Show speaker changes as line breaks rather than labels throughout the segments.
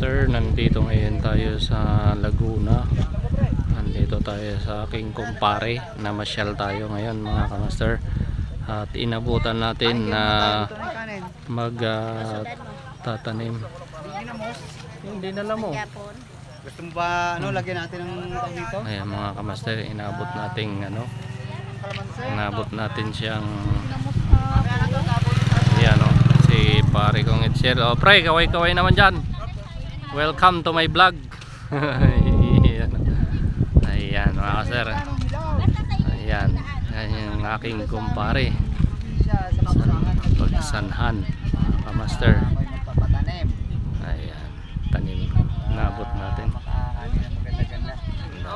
kamaster, nandito ngayon tayo sa Laguna. Nandito tayo sa aking kumpare. Namasyal tayo ngayon mga kamaster. At inabutan natin na tatanim. Hindi na mo.
Gusto mo ba lagyan natin ng tawag dito?
Ayan mga kamaster, inabot natin siyang ayan o, si pare kong Itcher. O pre, kaway-kaway naman dyan. Welcome to my vlog. Ayan mga kamaster. Ayan yung aking kumpare pagsanhan mga kamaster. Ayan, tanim nabot natin.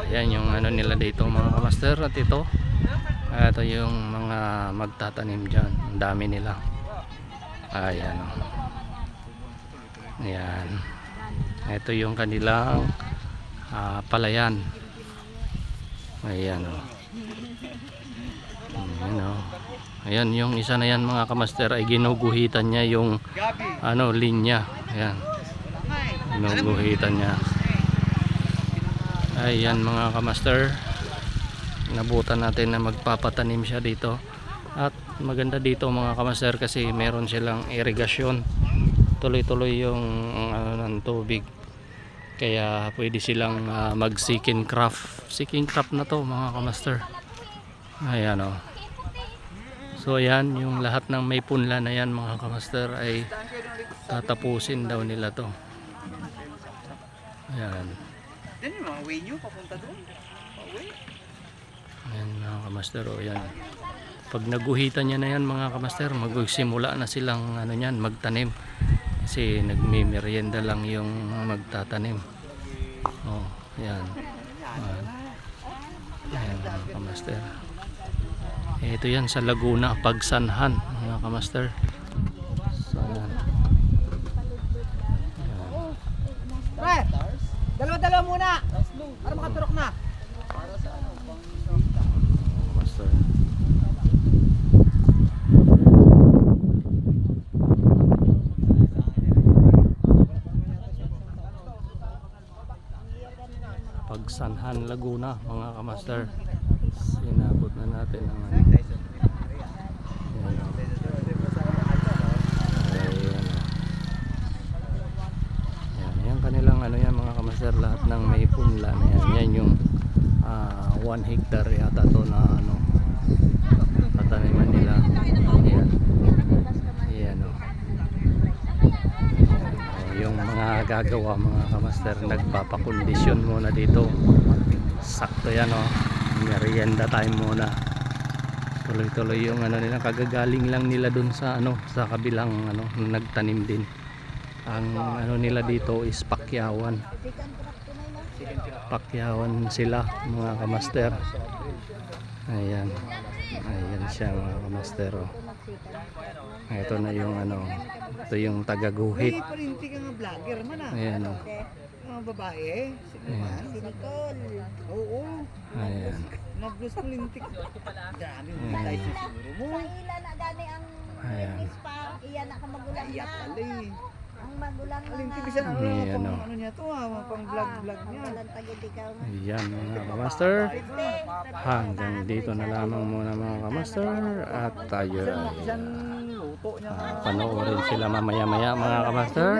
Ayan yung nila dito mga kamaster. At ito yung mga magtatanim dyan. Ang dami nila. Ayan o. Ayan, ito yung kanilang palayan. Ayan o. Ayan o. Ayan yung isa na yan mga kamaster ay ginuguhitan niya yung linya. Ayan, ginuguhitan niya. Ayan mga kamaster, nabutan natin na magpapatanim siya dito. At maganda dito mga kamaster kasi meron silang irigasyon, tuloy-tuloy yung ng tubig, kaya pwede silang mag seeking craft na to mga kamaster. Ayan o. So ayan, yung lahat ng may punla na yan mga kamaster ay tatapusin daw nila to. Ayan.
Yan yung mga way nyo papunta doon.
Ayan mga kamaster o. Ayan, pag naguhitan niya na yan mga kamaster, magsimula na silang magtanim kasi nagmimerienda lang yung magtatanim. Oh, ayan. Ayan mga kamaster. Ito yan sa Laguna, Pagsanhan mga kamaster. So,
Pre, dalawa-dalawa muna para makaturok na.
kamaster. Pagsanhan, Laguna mga kamaster. Sinabot na natin ang yan kanilang yan mga kamaster, lahat ng may punla na yan. Yan yung 1 hectare yata to na tataniman nila. Ayan. Ayan o. Yung mga gagawa mga kamaster, nagpapakondisyon muna dito. Sakto yan o. Merienda time muna. Tuloy-tuloy yung nila, kagagaling lang nila dun sa sa kabilang nagtanim din. Ang nila dito is Pakyawan sila mga kamaster. Ayan, ayan siya mga kamaster o. Ito na yung ito yung tagaguhit. Ayan o.
Babae, si Nicole. Oo.
Ayan.
Nag-gusto lintik. Dami mo tayo siguro mo.
Ila na gani ang pa, iyan na ka magulang na. Ang magulang na.
Lintik siya niya to pang vlog niya.
Ayan mga kamaster. Hanggang dito na lamang muna mga kamaster. At tayo ay panoorin sila mamaya-maya mga kamaster.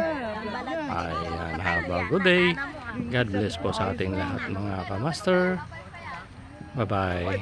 Ayan, have a good day. God bless po sa ating lahat mga kamaster. Bye bye.